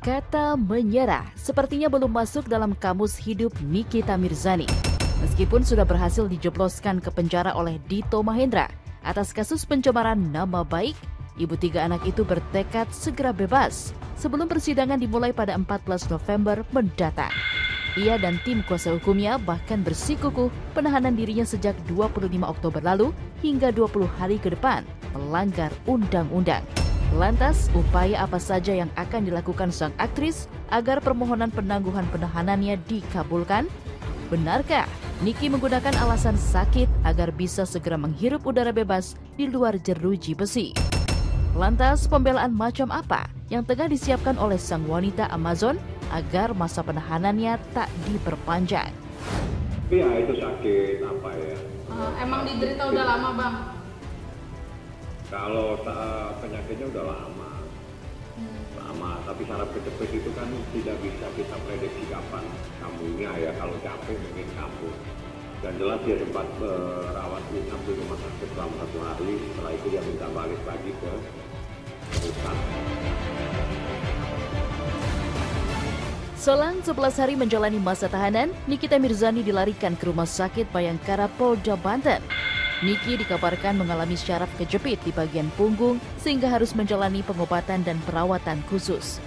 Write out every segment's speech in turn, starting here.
Kata menyerah sepertinya belum masuk dalam kamus hidup Nikita Mirzani. Meskipun sudah berhasil dijebloskan ke penjara oleh Dito Mahendra atas kasus pencemaran nama baik, ibu tiga anak itu bertekad segera bebas sebelum persidangan dimulai pada 14 November mendatang. Ia dan tim kuasa hukumnya bahkan bersikukuh penahanan dirinya sejak 25 Oktober lalu hingga 20 hari ke depan melanggar undang-undang. Lantas, upaya apa saja yang akan dilakukan sang aktris agar permohonan penangguhan penahanannya dikabulkan? Benarkah Niki menggunakan alasan sakit agar bisa segera menghirup udara bebas di luar jeruji besi? Lantas, pembelaan macam apa yang tengah disiapkan oleh sang wanita Amazon agar masa penahanannya tak diperpanjang? Iya, itu sakit apa ya? Emang diderita udah lama, Bang? Kalau penyakitnya udah lama, tapi saraf kejepit itu kan tidak bisa kita prediksi kapan kambuhnya ya. Kalau capek mungkin kambuh. Dan jelas dia sempat rawat inap di rumah sakit selama 1 hari. Setelah itu dia minta balik lagi ke pusat. Selang 11 hari menjalani masa tahanan, Nikita Mirzani dilarikan ke Rumah Sakit Bayangkara Polda Banten. Niki dikabarkan mengalami syaraf kejepit di bagian punggung sehingga harus menjalani pengobatan dan perawatan khusus.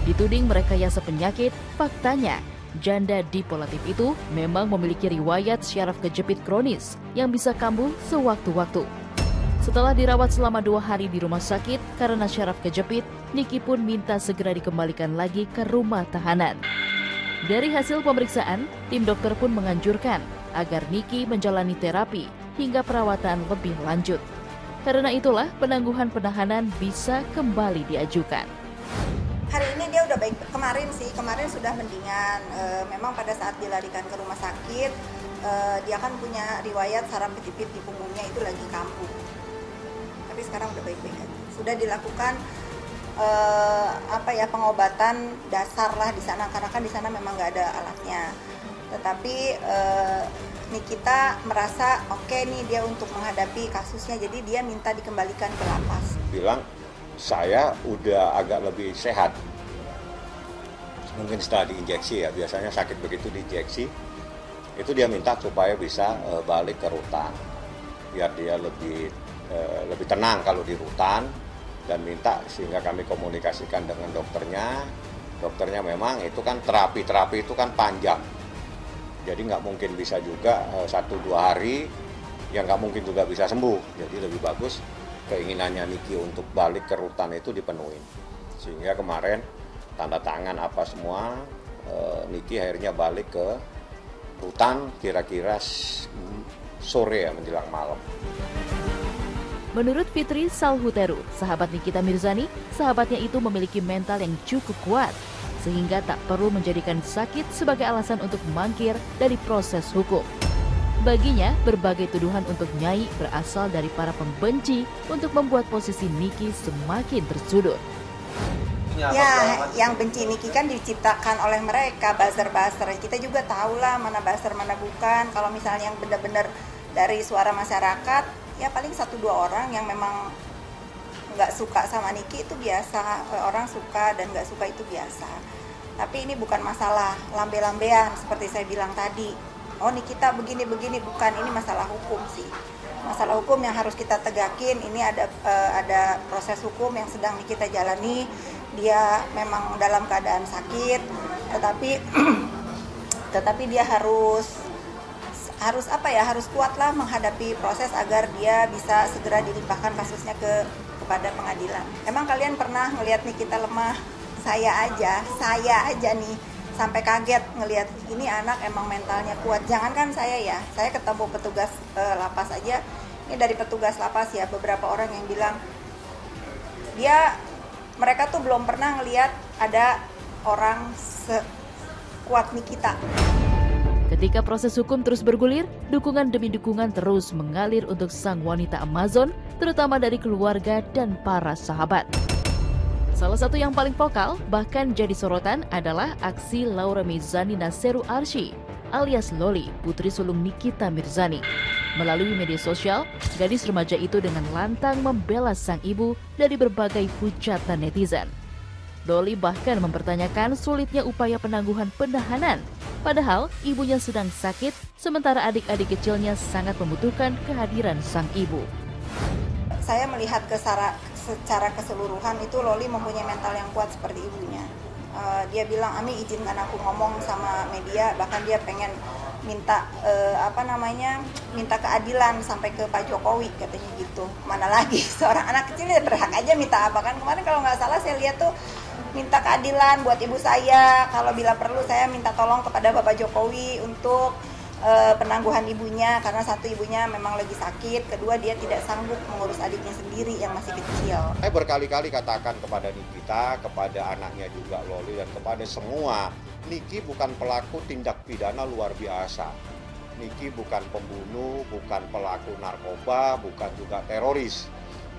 Dituding merekayasa penyakit, faktanya janda dipolatif itu memang memiliki riwayat syaraf kejepit kronis yang bisa kambuh sewaktu-waktu. Setelah dirawat selama 2 hari di rumah sakit karena syaraf kejepit, Niki pun minta segera dikembalikan lagi ke rumah tahanan. Dari hasil pemeriksaan, tim dokter pun menganjurkan agar Niki menjalani terapi hingga perawatan lebih lanjut. Karena itulah penangguhan penahanan bisa kembali diajukan. Hari ini dia udah baik, kemarin sudah mendingan. Memang pada saat dilarikan ke rumah sakit, dia kan punya riwayat saraf kejepit di punggungnya itu lagi kambuh. Tapi sekarang udah baik-baik aja. Sudah dilakukan pengobatan dasar lah di sana, karena kan di sana memang nggak ada alatnya. Tetapi Nikita merasa oke nih dia untuk menghadapi kasusnya, jadi dia minta dikembalikan ke lapas. Bilang saya udah agak lebih sehat, mungkin setelah diinjeksi ya, biasanya sakit begitu diinjeksi, itu dia minta supaya bisa balik ke rutan, biar dia lebih tenang kalau di rutan, dan minta sehingga kami komunikasikan dengan dokternya memang itu kan terapi itu kan panjang. Jadi nggak mungkin bisa juga 1-2 hari, yang nggak mungkin juga bisa sembuh. Jadi lebih bagus keinginannya Niki untuk balik ke rutan itu dipenuhi. Sehingga kemarin tanda tangan apa semua, Niki akhirnya balik ke rutan kira-kira sore ya, menjelang malam. Menurut Fitri Salhuteru, sahabat Nikita Mirzani, sahabatnya itu memiliki mental yang cukup kuat, sehingga tak perlu menjadikan sakit sebagai alasan untuk mangkir dari proses hukum. Baginya, berbagai tuduhan untuk Nyai berasal dari para pembenci untuk membuat posisi Niki semakin tersudut. Ya, yang benci Niki kan diciptakan oleh mereka, buzzer-buzzer. Kita juga tahulah mana buzzer, mana bukan. Kalau misalnya yang benar-benar dari suara masyarakat, ya paling 1-2 orang yang memang nggak suka sama Niki itu biasa, orang suka dan nggak suka itu biasa. Tapi ini bukan masalah lambe-lambean seperti saya bilang tadi. Oh Nikita begini-begini, bukan, ini masalah hukum sih. Masalah hukum yang harus kita tegakin. Ini ada proses hukum yang sedang Nikita jalani. Dia memang dalam keadaan sakit, tetapi dia harus kuatlah menghadapi proses agar dia bisa segera dilimpahkan kasusnya kepada pengadilan. Emang kalian pernah ngelihat Nikita lemah? Saya aja nih sampai kaget ngelihat ini anak emang mentalnya kuat. Jangankan saya ya, saya ketemu petugas lapas aja. Ini dari petugas lapas ya, beberapa orang yang bilang mereka tuh belum pernah ngelihat ada orang sekuat Nikita. Ketika proses hukum terus bergulir, dukungan demi dukungan terus mengalir untuk sang wanita Amazon, terutama dari keluarga dan para sahabat. Salah satu yang paling vokal, bahkan jadi sorotan, adalah aksi Laura Mizani Naseru Arsy, alias Loli, putri sulung Nikita Mirzani. Melalui media sosial, gadis remaja itu dengan lantang membela sang ibu dari berbagai hujatan netizen. Loli bahkan mempertanyakan sulitnya upaya penangguhan penahanan. Padahal ibunya sedang sakit, sementara adik-adik kecilnya sangat membutuhkan kehadiran sang ibu. Saya melihat secara keseluruhan itu Loli mempunyai mental yang kuat seperti ibunya. Dia bilang, Ami izinkan aku ngomong sama media, bahkan dia pengen minta minta keadilan sampai ke Pak Jokowi, katanya gitu. Mana lagi seorang anak kecil ya berhak aja minta apa kan. Kemarin kalau nggak salah saya lihat tuh minta keadilan buat ibu saya, kalau bila perlu saya minta tolong kepada Bapak Jokowi untuk penangguhan ibunya, karena satu ibunya memang lagi sakit, kedua dia tidak sanggup mengurus adiknya sendiri yang masih kecil. Saya berkali-kali katakan kepada Nikita, kepada anaknya juga Loli, dan kepada semua, Niki bukan pelaku tindak pidana luar biasa. Niki bukan pembunuh, bukan pelaku narkoba, bukan juga teroris.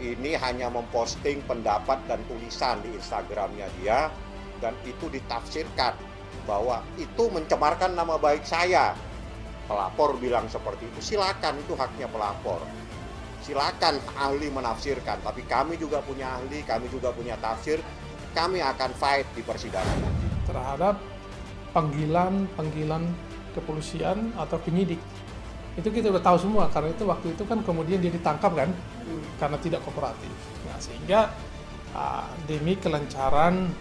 Ini hanya memposting pendapat dan tulisan di Instagramnya dia, dan itu ditafsirkan bahwa itu mencemarkan nama baik saya. Pelapor bilang seperti itu, silakan, itu haknya pelapor. Silakan ahli menafsirkan, tapi kami juga punya ahli, kami juga punya tafsir, kami akan fight di persidangan. Terhadap panggilan kepolisian atau penyidik. Itu kita udah tahu semua, karena itu waktu itu kan kemudian dia ditangkap kan, karena tidak kooperatif. Nah, sehingga demi kelancaran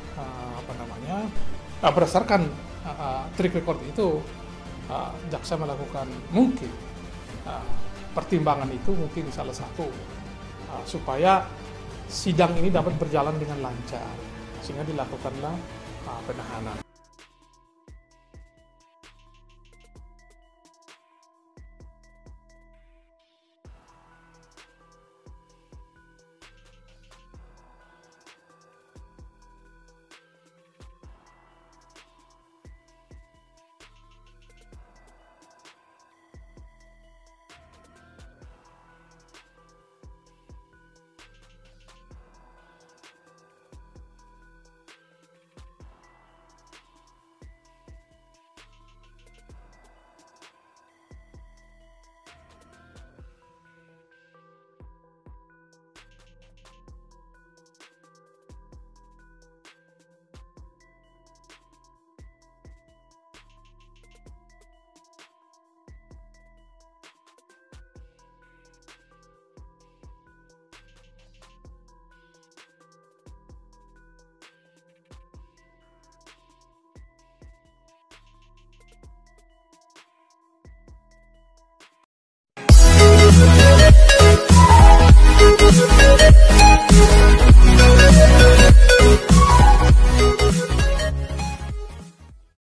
berdasarkan track record itu, jaksa melakukan mungkin pertimbangan itu mungkin salah satu supaya sidang ini dapat berjalan dengan lancar, sehingga dilakukanlah penahanan.